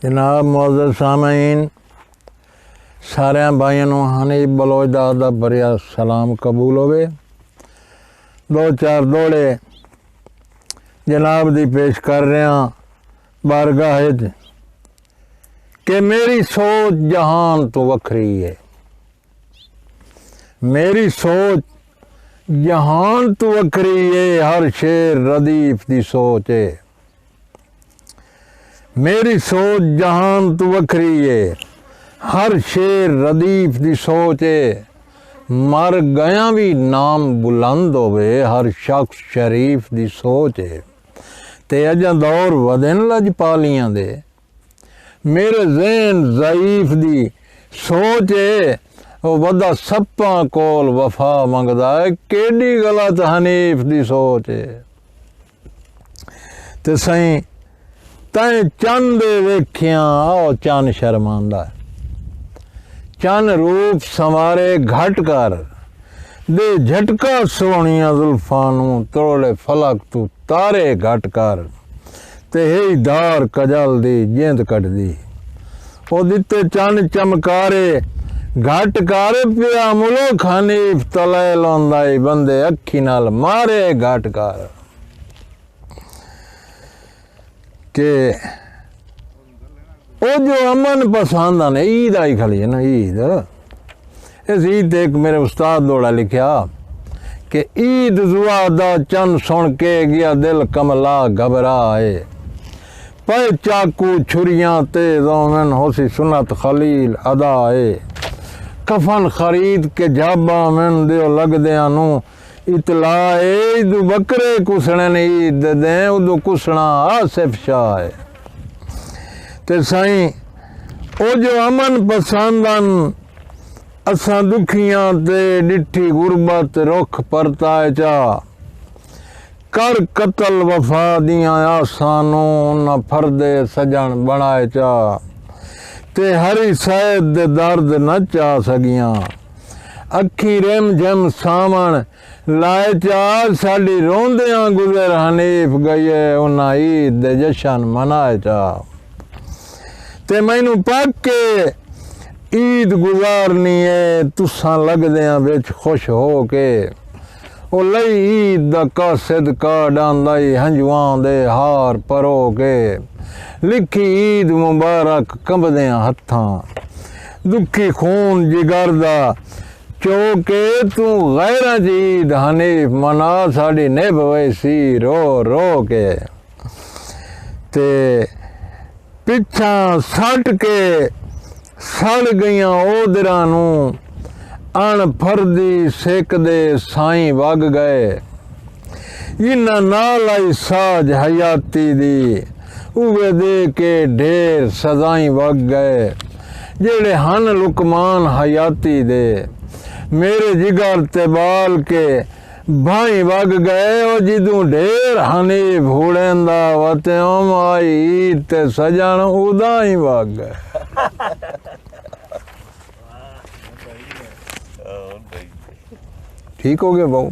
जनाब मुअज़्ज़ज़ सामीन, सारे भाइयों नूं हनीफ बलोच दा भरिया सलाम कबूल होवे। दो चार दोड़े जनाब दी पेश कर रहा बारगाह कि मेरी सोच जहान तो वखरी है। मेरी सोच जहान तो वखरी है, हर शेर रदीफ दी सोच है। मेरी सोच जहान तो वखरी है, हर शेर रदीफ दी सोच है। मर गया भी नाम बुलंद होवे, हर शख्स शरीफ दी सोच है। ते अजा दौर वदन लजपालियां दे, मेरे ज़हन ज़ईफ दी सोच है। वो वदा सप्पा कोल वफा मंगदा है, केडी गलत हनीफ दी सोच है। ते सही तैं चंद वेखिया आओ चन शर्मांदा है। चन रूप संवारे घट कर दे झटका सोहणिया जुल्फां नूं, तोड़े फलक तू तारे घट कर ते ही धार कजल दी जिंद कटदी। ओ दिते चन चमकारे घट कर पिया मुल्क हनीफ तले लांदा है, बंदे अखी नाल मारे घट कर के ओ जो अमन पसंद ने। ईद आई खड़ी है ना, ईद। इस ईद एक मेरे उस्ताद दौड़ा लिखा कि ईद जुआ दा चंद सुन के गया दिल कमला घबराए। पे चाकू छुरियां ते ज़ौमन होसी सुन्नत खलील अदाए। कफन खरीद के जाबा मन दियो लगदियां नू इतलाए। इदू बकरे कुसणे ने ईद दे उदू कुसणा आसिफ शाह। ते साईं ओ जो अमन पसंदन असां दुखियां ते डिठी गुरबत रुख परताए चा। कर कतल वफा दियां आसानों न फरदे सजन बनाए चा। ते हरी सैद दे दर्द न चा सगियां, अखी रेम झम सामन लाए चा। साडी रोंदियां गुजर हनीफ गई, उन्हां ईद दे जशन मनाए चा। ते मैनू पक्के ईद गुजारनी है, तुसां लगदियां विच खुश हो के। ओ लई ईद दा कासिद काड आंदाई, हंजुआं दे हार परो के। लिखी ईद मुबारक कंबदियां हत्थां, दुखी खून जिगर दा चौके। तू गैरां च ईद हनीफ मना, साडी निभ वैसी रो रो के। ते पिछा सट के सड़ गईयां ओदरां नू, अण फरदी सेकदे साईं वग गए। इन्हां नाल आई साज हयाती दी, उवे दे के ढेर सजाई वग गए। जेड़े हन लुकमान हयाती दे, मेरे जिगर ते बाल के भाई वग गए। ओ जिदू ढेर हनीफ हुड़ेंदा वते आई ईद ते सजन उदाई वग गए। ठीक हो गया बहु।